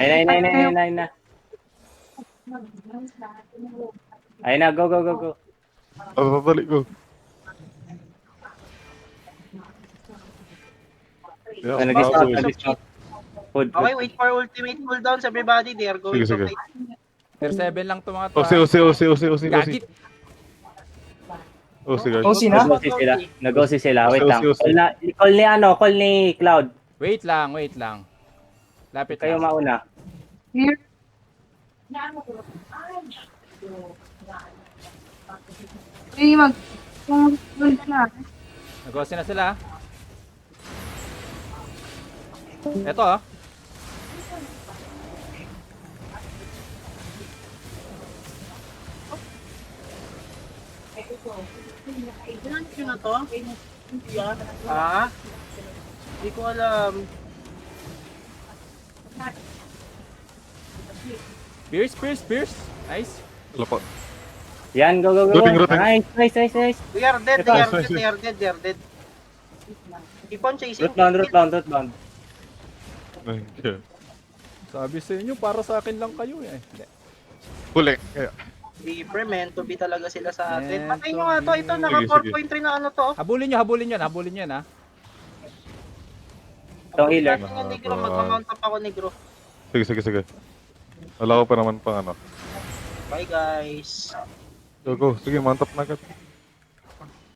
Ayun na. Ayun na, go. Dali ko. Yeah, Ano, ako dismount, eh. dismount. Food. Okay, wait for ultimate cooldowns, everybody. They are going Sige, to sige. fight. Tier 7 lang to mga to. Osi. Gagit. Osi, guys. OC na? Nag-OC sila. Wait OC, lang. OC. Call ni Cloud. Wait lang. Lapit Kayo lang. mauna. Here. Hey, kung na. Nag-OC na sila. Eto ah. Ilan yun na to? Yeah. Ah? Hindi ko alam. Pierce. Nice. Wala pa. Yan, go. Roting. Nice. They are dead, Nice. they are dead. Keep on chasing. Root bound. Thank you. Sabi sa inyo, para sa akin lang kayo eh. Hindi. Huli. Kaya. Deeper, meant to be talaga sila sa atin. Meant Patay to nyo nga to, be. ito naka Sige. 4.3 na ano to. Habulin nyo ha. Itong healer. Natin yung negro, magmamount up ako negro. Sige. Wala ko pa naman pang ano. Bye guys. Go. Sige, mount up na agad.